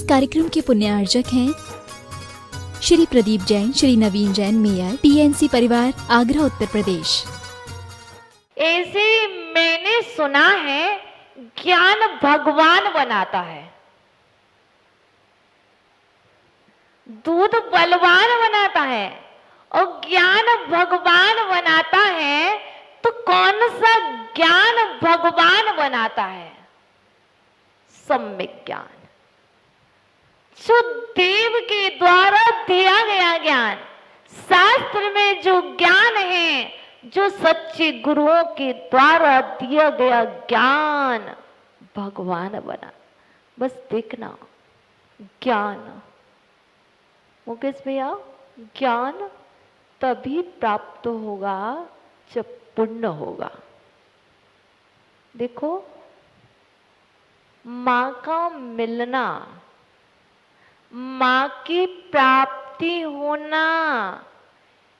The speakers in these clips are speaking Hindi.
कार्यक्रम के पुण्यार्जक हैं श्री प्रदीप जैन, श्री नवीन जैन, मेयर, PNC परिवार, आगरा, उत्तर प्रदेश। ऐसे मैंने सुना है ज्ञान भगवान बनाता है, दूध बलवान बनाता है और ज्ञान भगवान बनाता है। तो कौन सा ज्ञान भगवान बनाता है? सम्यक ज्ञान, जो देव के द्वारा दिया गया ज्ञान, शास्त्र में जो ज्ञान है, जो सच्चे गुरुओं के द्वारा दिया गया ज्ञान भगवान बना। बस देखना, ज्ञान, मुकेश भैया, ज्ञान तभी प्राप्त होगा जब पुण्य होगा। देखो, मां का मिलना, मां की प्राप्ति होना,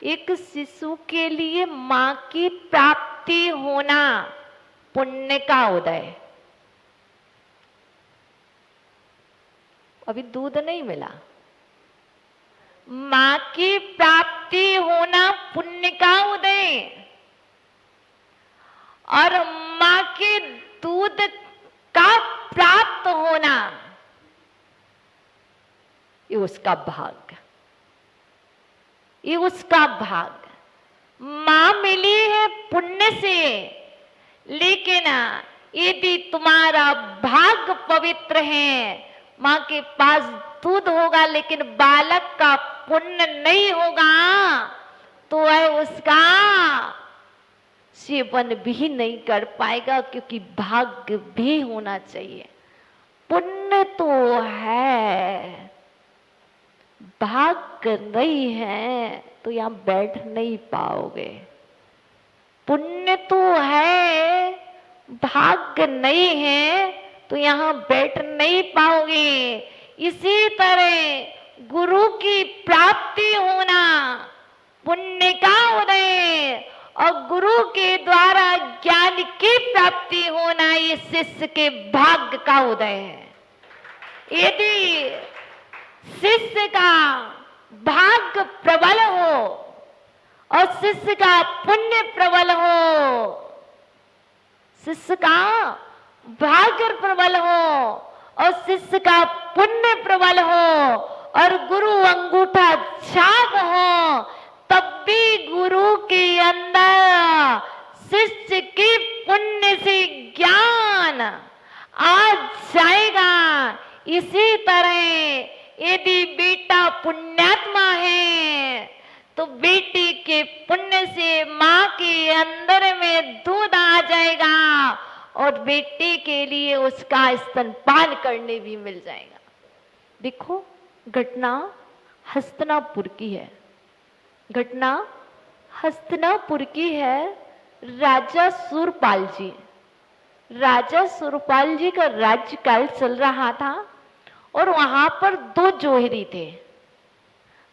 एक शिशु के लिए मां की प्राप्ति होना पुण्य का उदय। अभी दूध नहीं मिला, मां की प्राप्ति होना पुण्य का उदय, और मां के दूध का प्राप्त होना ये उसका भाग्य, ये उसका भाग्य। मां मिली है पुण्य से, लेकिन यदि तुम्हारा भाग्य पवित्र है, मां के पास दूध होगा लेकिन बालक का पुण्य नहीं होगा, तो वह उसका सेवन भी नहीं कर पाएगा, क्योंकि भाग्य भी होना चाहिए। पुण्य तो है, भाग्य नहीं है तो यहां बैठ नहीं पाओगे। पुण्य तो है, भाग्य नहीं है तो यहां बैठ नहीं पाओगे। इसी तरह गुरु की प्राप्ति होना पुण्य का उदय, और गुरु के द्वारा ज्ञान की प्राप्ति होना ये शिष्य के भाग्य का उदय है। यदि शिष्य का भाग्य प्रबल हो और शिष्य का पुण्य प्रबल हो, शिष्य का भाग्य प्रबल हो और शिष्य का पुण्य प्रबल हो, और गुरु अंगूठा छाप हो, तब भी गुरु के अंदर शिष्य के पुण्य से ज्ञान आ जाएगा। इसी तरह यदि बेटा पुण्यात्मा है तो बेटी के पुण्य से मां के अंदर में दूध आ जाएगा और बेटे के लिए उसका स्तनपान करने भी मिल जाएगा। देखो, घटना हस्तिनापुर की है, घटना हस्तिनापुर की है। राजा सूरपाल जी का राज्यकाल चल रहा था और वहां पर दो जोहरी थे।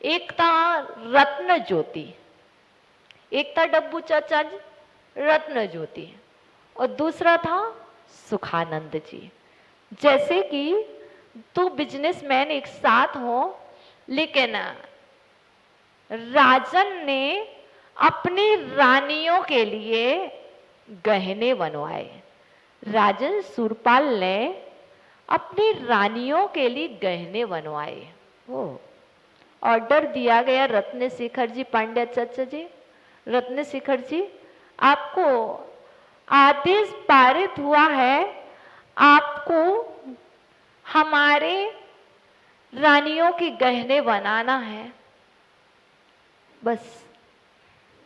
एक था रत्न ज्योति, एक था डब्बू चाचा जी रत्न ज्योति, और दूसरा था सुखानंद जी। जैसे कि दो बिजनेसमैन एक साथ हो, लेकिन राजन ने अपनी रानियों के लिए गहने बनवाए। राजन सूरपाल ने अपनी रानियों के लिए गहने बनवाए। वो ऑर्डर दिया गया रत्न शेखर जी पांड्या चाचा जी, रत्न शेखर जी, आपको आदेश पारित हुआ है, आपको हमारे रानियों के गहने बनाना है। बस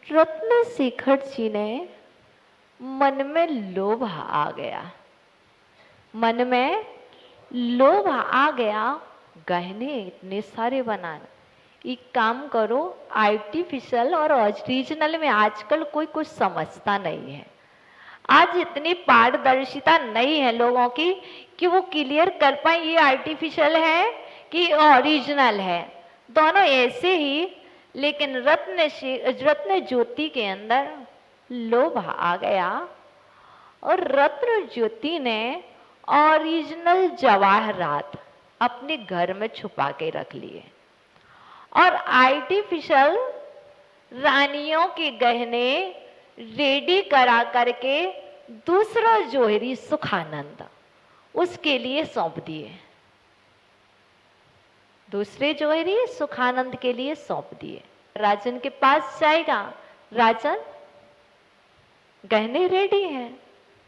रत्न शेखर जी ने मन में लोभ आ गया, मन में लोभ आ गया, गहने इतने सारे बनाना। एक काम करो, आर्टिफिशियल और ओरिजिनल में आजकल कोई कुछ समझता नहीं है। आज इतनी पारदर्शिता नहीं है लोगों की कि वो क्लियर कर पाए ये आर्टिफिशियल है कि ओरिजिनल है, दोनों ऐसे ही। लेकिन रत्न ज्योति के अंदर लोभ आ गया और रत्न ज्योति ने ओरिजिनल जवाहरात अपने घर में छुपा के रख लिए और आर्टिफिशियल रानियों के गहने रेडी करा करके दूसरा जोहरी सुखानंद उसके लिए सौंप दिए। दूसरे जोहरी सुखानंद के लिए सौंप दिए। राजन के पास जाएगा, राजन गहने रेडी हैं,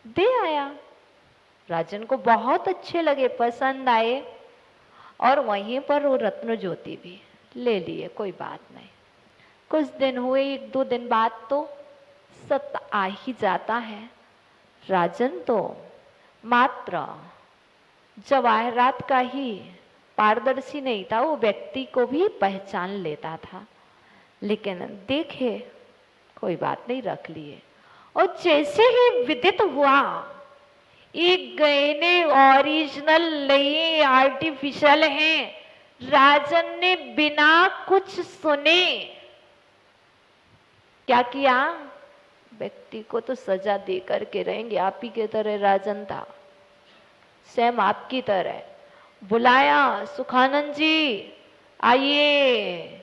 दे आया। राजन को बहुत अच्छे लगे, पसंद आए और वहीं पर वो रत्न ज्योति भी ले लिए, कोई बात नहीं। कुछ दिन हुए, 1-2 दिन बाद तो सत्य आ ही जाता है। राजन तो मात्र जवाहरात का ही पारदर्शी नहीं था, वो व्यक्ति को भी पहचान लेता था। लेकिन देखे कोई बात नहीं, रख लिए। और जैसे ही विदित हुआ एक गहने ओरिजिनल नहीं आर्टिफिशियल हैं, राजन ने बिना कुछ सुने क्या किया, व्यक्ति को तो सजा दे करके रहेंगे। आप ही की तरह राजन था, सेम आपकी तरह। बुलाया, सुखानंद जी आइए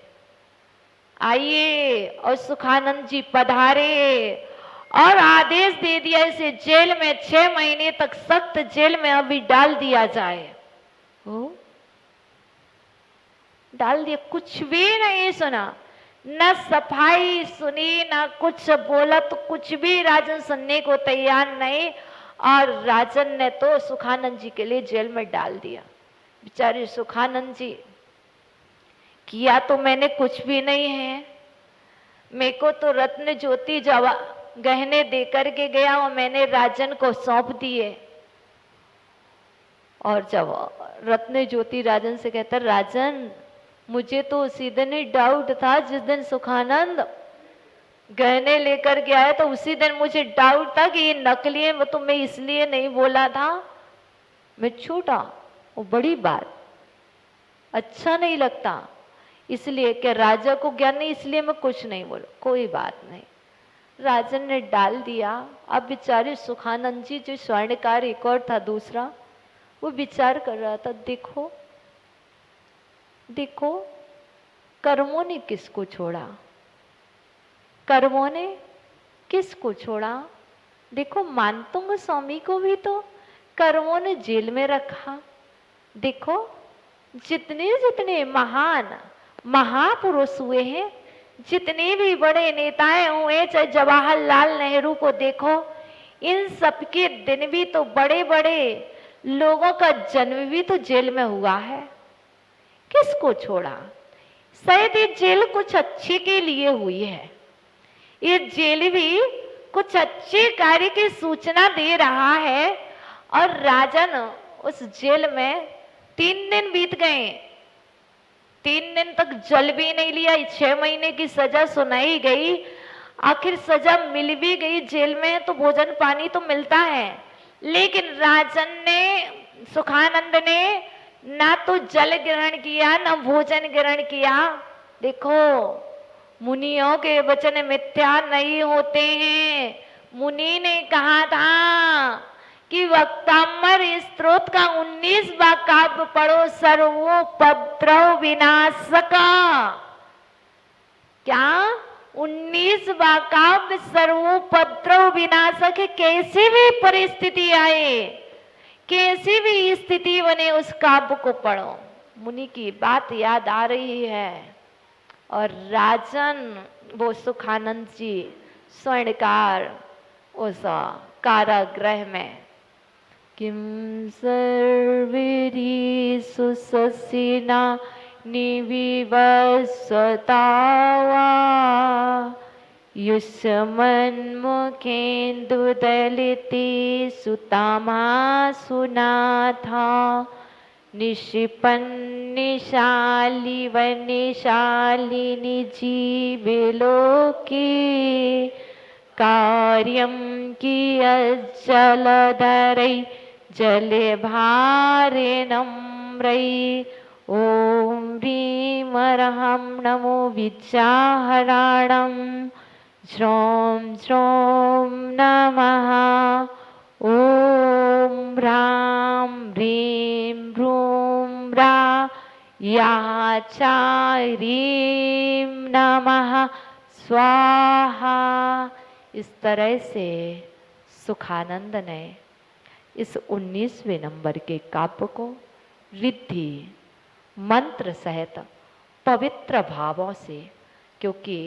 आइए, और सुखानंद जी पधारे और आदेश दे दिया इसे जेल में 6 महीने तक सख्त जेल में अभी डाल दिया जाए। हो डाल दिया, कुछ भी नहीं सुना, न सफाई सुनी, न कुछ बोला, तो कुछ भी राजन सुनने को तैयार नहीं। और राजन ने तो सुखानंद जी के लिए जेल में डाल दिया। बेचारे सुखानंद जी, किया तो मैंने कुछ भी नहीं है, मेरे को तो रत्न ज्योति गहने दे करके गया और मैंने राजन को सौंप दिए। और जब रत्न ज्योति राजन से कहता, राजन मुझे तो उसी दिन ही डाउट था, जिस दिन सुखानंद गहने लेकर के आया तो उसी दिन मुझे डाउट था कि ये नकली है, वो तो मैं इसलिए नहीं बोला था, मैं छूटा। वो बड़ी बात, अच्छा नहीं लगता, इसलिए कि राजा को ज्ञान नहीं, इसलिए मैं कुछ नहीं बोला। कोई बात नहीं, राजन ने डाल दिया। अब बेचारे सुखानंद जी, जो स्वर्णकार एक और था दूसरा, वो विचार कर रहा था, देखो देखो कर्मों ने किसको छोड़ा, कर्मों ने किसको छोड़ा। देखो मानतुंग स्वामी को भी तो कर्मों ने जेल में रखा। देखो जितने जितने महान महापुरुष हुए हैं, जितने भी बड़े नेताएं हुए, चाहे जवाहरलाल नेहरू को देखो, इन सबके दिन भी तो बड़े बड़े लोगों का जन्म भी तो जेल में हुआ है। किसको छोड़ा? शायद ये जेल कुछ अच्छे के लिए हुई है, ये जेल भी कुछ अच्छे कार्य की सूचना दे रहा है। और राजन उस जेल में 3 दिन बीत गए, 3 दिन तक जल भी नहीं लिया, 6 महीने की सजा सुनाई गई, आखिर सजा मिल भी गई। जेल में तो भोजन पानी तो मिलता है, लेकिन राजन ने, सुखानंद ने ना तो जल ग्रहण किया, ना भोजन ग्रहण किया। देखो मुनियों के वचन मिथ्या नहीं होते हैं। मुनि ने कहा था कि वक्तामर स्त्रोत का 19वां काव्य पढ़ो, सर्वोपद्रव विनाशका। क्या 19वां काव्य सर्वोपद्रव विनाशक है? कैसी भी परिस्थिति आए, कैसी भी स्थिति बने, उस काव्य को पढ़ो। मुनि की बात याद आ रही है। और राजन, वो सुखानंद जी स्वर्णकार, उस कारागृह में, किम सर्वेरी सुससिना निविवस्वता वा युष्मन्मुखेन्दुदलिते सुतामासुनाथा निशिपन्निशालिवनिशालिनि जीवलोके कार्यं कियज्जलधरै जलभारेणम्रै। ॐ ह्रीमर्हं नमो विद्याहराणं, ज्रों ज्रों नमः। ॐ ह्रां ह्रीं भ्रूं याचारीं नमः स्वाहा। इस तरह से सुखानंद ने इस 19वें नंबर के काव्य को रिद्धि मंत्र सहित पवित्र भावों से, क्योंकि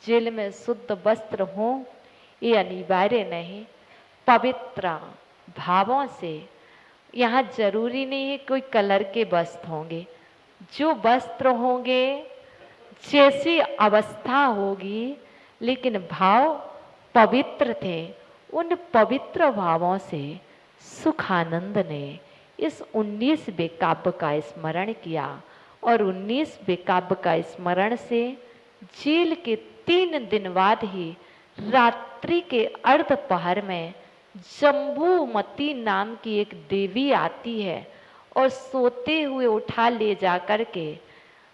जेल में शुद्ध वस्त्र हो ये अनिवार्य नहीं, पवित्र भावों से, यहाँ जरूरी नहीं है कोई कलर के वस्त्र होंगे, जो वस्त्र होंगे जैसी अवस्था होगी, लेकिन भाव पवित्र थे। उन पवित्र भावों से सुखानंद ने इस 19वें काव्य का स्मरण किया और 19वें काव्य का स्मरण से जेल के 3 दिन बाद ही रात्रि के अर्ध पहर में जम्बूमती नाम की एक देवी आती है और सोते हुए उठा ले जा कर के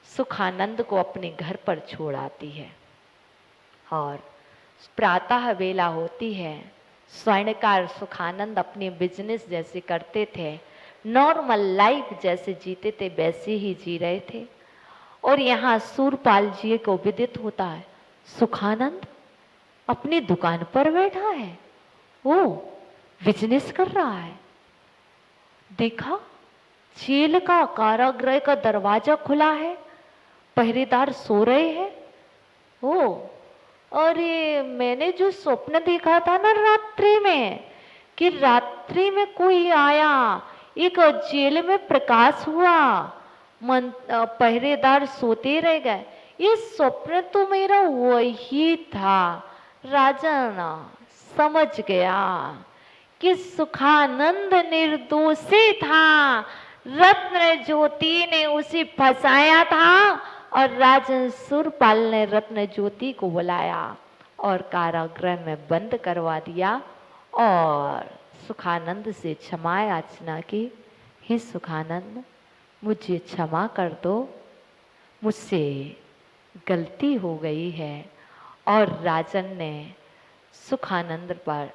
सुखानंद को अपने घर पर छोड़ आती है। और प्रातः वेला होती है, स्वर्णकार सुखानंद अपने बिजनेस जैसे करते थे, नॉर्मल लाइफ जैसे जीते थे वैसे ही जी रहे थे। और यहाँ सूरपाल जी को विदित होता है सुखानंद अपनी दुकान पर बैठा है, वो बिजनेस कर रहा है। देखा जेल का कारागृह का दरवाजा खुला है, पहरेदार सो रहे हैं। ओ अरे मैंने जो स्वप्न देखा था ना रात्रि में, कि रात्रि में कोई आया, एक जेल में प्रकाश हुआ, पहरेदार सोते रह गए, ये स्वप्न तो मेरा वही था। राजन समझ गया कि सुखानंद निर्दोषी था, रत्न ज्योति ने उसे फंसाया था और राजन सुरपाल ने रत्न ज्योति को बुलाया और कारागृह में बंद करवा दिया और सुखानंद से क्षमा याचना की। हे सुखानंद, मुझे क्षमा कर दो, मुझसे गलती हो गई है। और राजन ने सुखानंद पर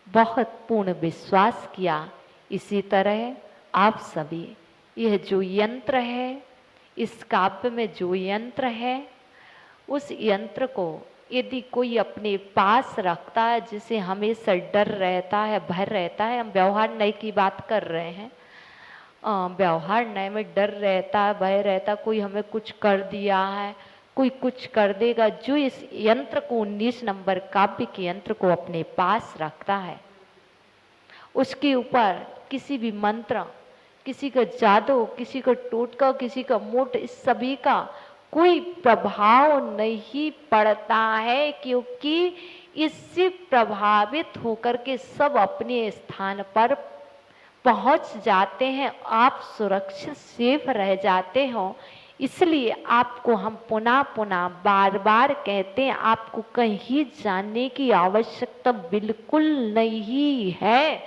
बहुत पूर्ण विश्वास किया। इसी तरह आप सभी, यह जो यंत्र है, इस काव्य में जो यंत्र है, उस यंत्र को यदि कोई अपने पास रखता है, जिसे हमेशा डर रहता है, भय रहता है, हम व्यवहार नय की बात कर रहे हैं, व्यवहार नय में डर रहता है, भय रहता, कोई हमें कुछ कर दिया है, कोई कुछ कर देगा, जो इस यंत्र को 19 नंबर काव्य के यंत्र को अपने पास रखता है, उसके ऊपर किसी भी मंत्र, किसी का जादू, किसी का टोटका, किसी का मोट, इस सभी का कोई प्रभाव नहीं पड़ता है, क्योंकि इससे प्रभावित होकर के सब अपने स्थान पर पहुंच जाते हैं, आप सुरक्षित सेफ रह जाते हो। इसलिए आपको हम पुनः पुनः बार बार कहते हैं, आपको कहीं जाने की आवश्यकता बिल्कुल नहीं है,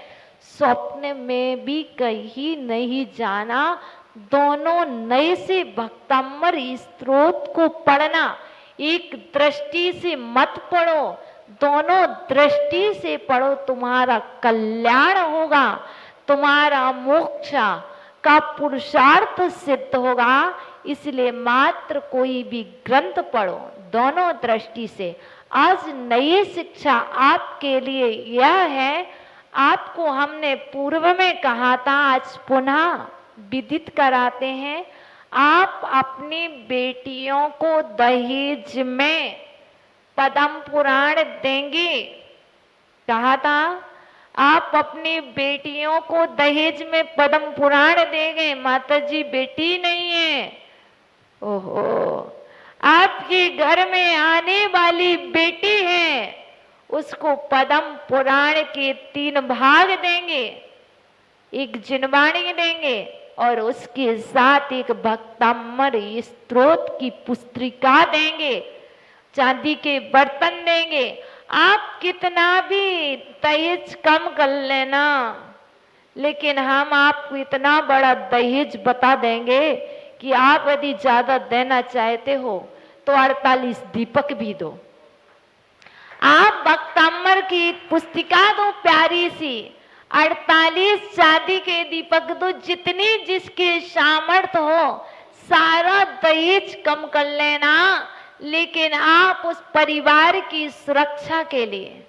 स्वप्न में भी कहीं नहीं जाना। दोनों नए से भक्तमर स्त्रोत को पढ़ना, एक दृष्टि से मत पढ़ो, दोनों दृष्टि से पढ़ो, तुम्हारा कल्याण होगा, तुम्हारा मोक्ष का पुरुषार्थ सिद्ध होगा। इसलिए मात्र कोई भी ग्रंथ पढ़ो दोनों दृष्टि से। आज नई शिक्षा आपके लिए यह है, आपको हमने पूर्व में कहा था, आज पुनः विदित कराते हैं। आप अपनी बेटियों को दहेज में पद्म पुराण देंगे, कहा था, आप अपनी बेटियों को दहेज में पद्म पुराण देंगे। माता जी बेटी नहीं है, ओहो, आपके घर में आने वाली बेटी है, उसको पद्म पुराण के 3 भाग देंगे, एक जिनवाणी देंगे और उसके साथ एक भक्तमर स्त्रोत की पुस्तिका देंगे, चांदी के बर्तन देंगे। आप कितना भी दहेज कम कर लेना, लेकिन हम आपको इतना बड़ा दहेज बता देंगे कि आप यदि ज्यादा देना चाहते हो तो 48 दीपक भी दो। आप भक्तमर की पुस्तिका दो प्यारी सी, 48 चांदी के दीपक दो, जितनी जिसकी सामर्थ्य हो सारा दहेज कम कर लेना, लेकिन आप उस परिवार की सुरक्षा के लिए,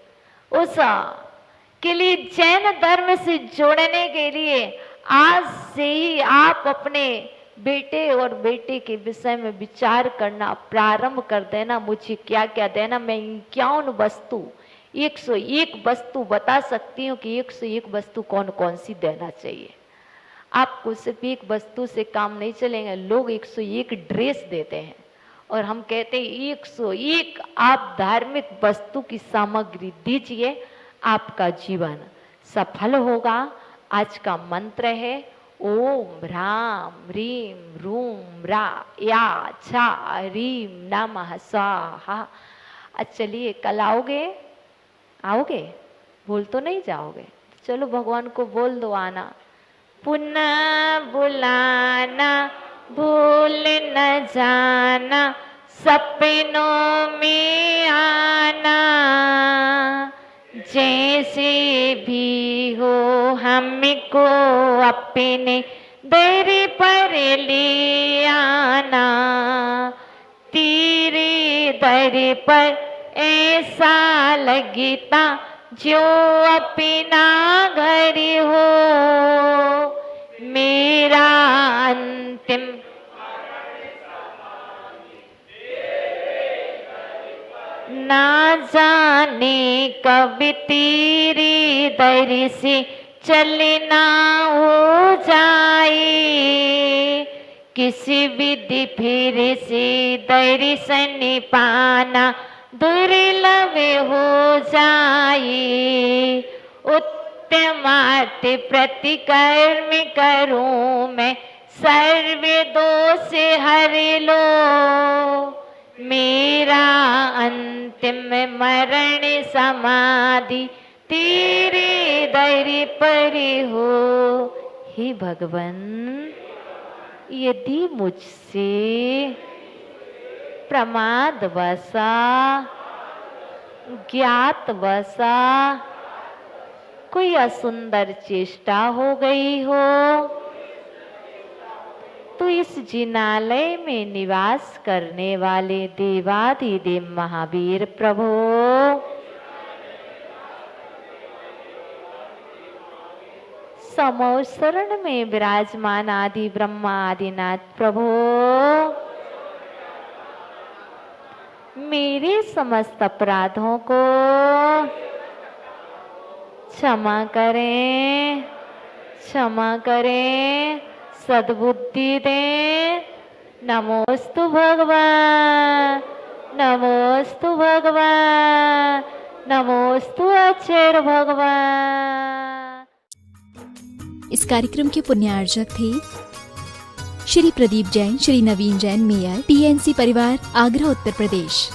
उस के लिए जैन धर्म से जोड़ने के लिए आज से ही आप अपने बेटे और बेटे के विषय में विचार करना प्रारंभ कर देना। मुझे क्या क्या देना, मैं 51 वस्तु 101 वस्तु बता सकती हूँ कि 101 वस्तु कौन कौन सी देना चाहिए। आपको सिर्फ एक वस्तु से काम नहीं चलेगा। लोग 101 ड्रेस देते हैं और हम कहते हैं 101 आप धार्मिक वस्तु की सामग्री दीजिए, आपका जीवन सफल होगा। आज का मंत्र है ओम ह्राम ह्रीम रूम रा या छा ह्रीम नमः स्वाहा। चलिए कल आओगे? भूल तो नहीं जाओगे? चलो भगवान को बोल दो आना। पुनः बुलाना, भूल न जाना, सपनों में आना। जैसे भी हो हमको अपने दर पर ले आना। तेरे दर पर ऐसा लगता जो अपना घर हो। मेरा अंतिम ना जाने कब तेरे दर से चलना हो जाए। किसी विधि फिर से दर्शन पाना दुर्लभ हो जाए। उत्तमार्थ प्रतिकर्म करूं मैं, सर्व दोष हर लो। मेरा अंतिम मरण समाधि तेरे दर पर हो। हे भगवान, यदि मुझसे प्रमादवशा ज्ञातवशा कोई असुंदर चेष्टा हो गई हो तो इस जिनालय में निवास करने वाले देवाधिदेव महावीर प्रभु समो शरण में विराजमान आदि ब्रह्मा आदिनाथ प्रभु मेरे समस्त अपराधों को क्षमा करें, क्षमा करें, सद्बुद्धि दें। नमोस्तु भगवान, नमोस्तु भगवान, नमोस्तु अक्षर भगवान। इस कार्यक्रम के पुण्यार्जक थे श्री प्रदीप जैन, श्री नवीन जैन मेयर, टीएनसी परिवार, आगरा, उत्तर प्रदेश।